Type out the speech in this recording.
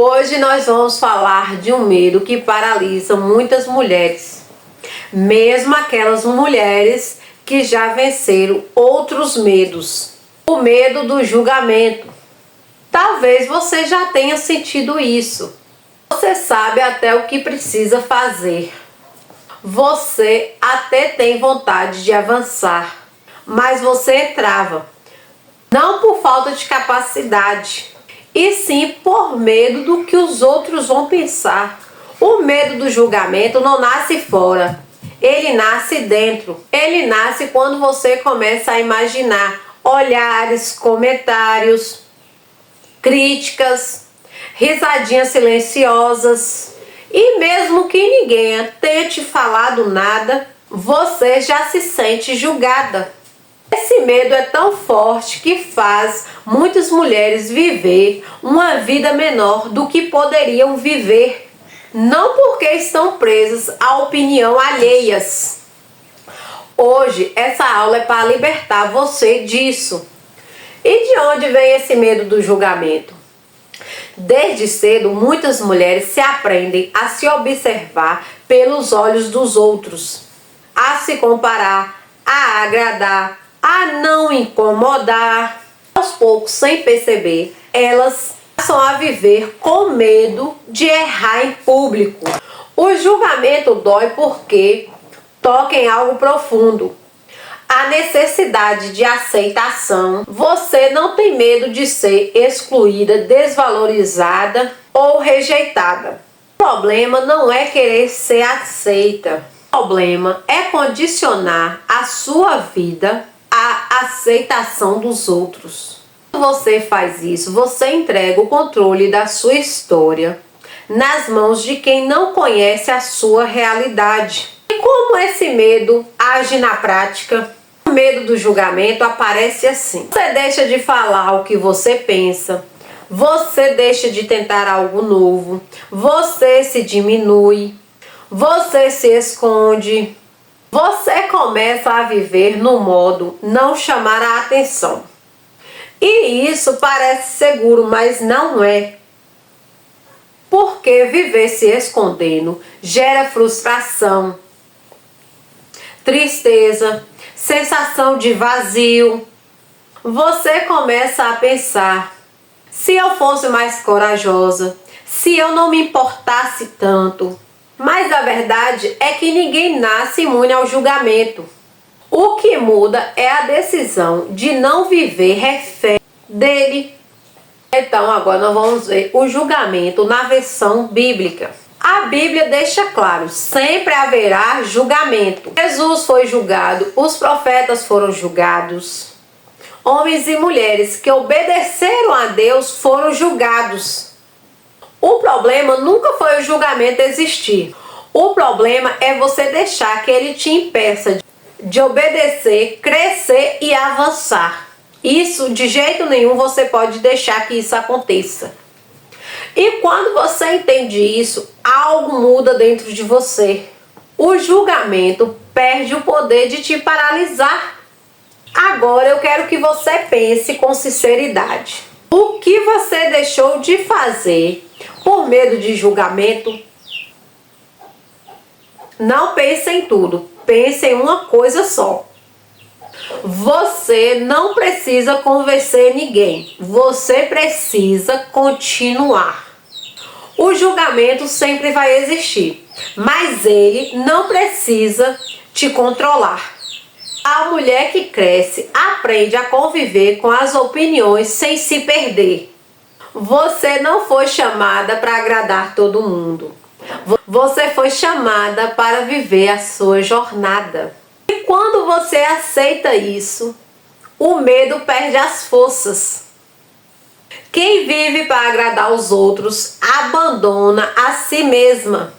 Hoje nós vamos falar de um medo que paralisa muitas mulheres, mesmo aquelas mulheres que já venceram outros medos. O medo do julgamento. Talvez você já tenha sentido isso. Você sabe até o que precisa fazer. Você até tem vontade de avançar, mas você trava. Não por falta de capacidade, e sim por medo do que os outros vão pensar. O medo do julgamento não nasce fora, ele nasce dentro. Ele nasce quando você começa a imaginar olhares, comentários, críticas, risadinhas silenciosas. E mesmo que ninguém tenha te falado nada, você já se sente julgada. Esse medo é tão forte que faz muitas mulheres viver uma vida menor do que poderiam viver, não porque estão presas à opinião alheias. Hoje essa aula é para libertar você disso. E de onde vem esse medo do julgamento? Desde cedo, muitas mulheres se aprendem a se observar pelos olhos dos outros, a se comparar, a agradar, a não incomodar. Aos poucos, sem perceber, elas passam a viver com medo de errar em público. O julgamento dói porque toca em algo profundo. A necessidade de aceitação. Você não tem medo de ser excluída, desvalorizada ou rejeitada. O problema não é querer ser aceita. O problema é condicionar a sua vida à aceitação dos outros. Quando você faz isso, você entrega o controle da sua história nas mãos de quem não conhece a sua realidade. E como esse medo age na prática? O medo do julgamento aparece assim. Você deixa de falar o que você pensa, você deixa de tentar algo novo, você se diminui, você se esconde, você começa a viver no modo não chamar a atenção. E isso parece seguro, mas não é. Porque viver se escondendo gera frustração, tristeza, sensação de vazio. Você começa a pensar: se eu fosse mais corajosa, se eu não me importasse tanto. Mas a verdade é que ninguém nasce imune ao julgamento. O que muda é a decisão de não viver refém dele. Então agora nós vamos ver o julgamento na versão bíblica. A Bíblia deixa claro, sempre haverá julgamento. Jesus foi julgado, os profetas foram julgados. Homens e mulheres que obedeceram a Deus foram julgados. O problema nunca foi o julgamento existir. O problema é você deixar que ele te impeça de obedecer, crescer e avançar. Isso de jeito nenhum você pode deixar que isso aconteça. E quando você entende isso, algo muda dentro de você. O julgamento perde o poder de te paralisar. Agora eu quero que você pense com sinceridade. O que você deixou de fazer por medo de julgamento? Não pense em tudo, pense em uma coisa só. Você não precisa convencer ninguém, você precisa continuar. O julgamento sempre vai existir, mas ele não precisa te controlar. A mulher que cresce aprende a conviver com as opiniões sem se perder. Você não foi chamada para agradar todo mundo. Você foi chamada para viver a sua jornada. E quando você aceita isso, o medo perde as forças. Quem vive para agradar os outros abandona a si mesma.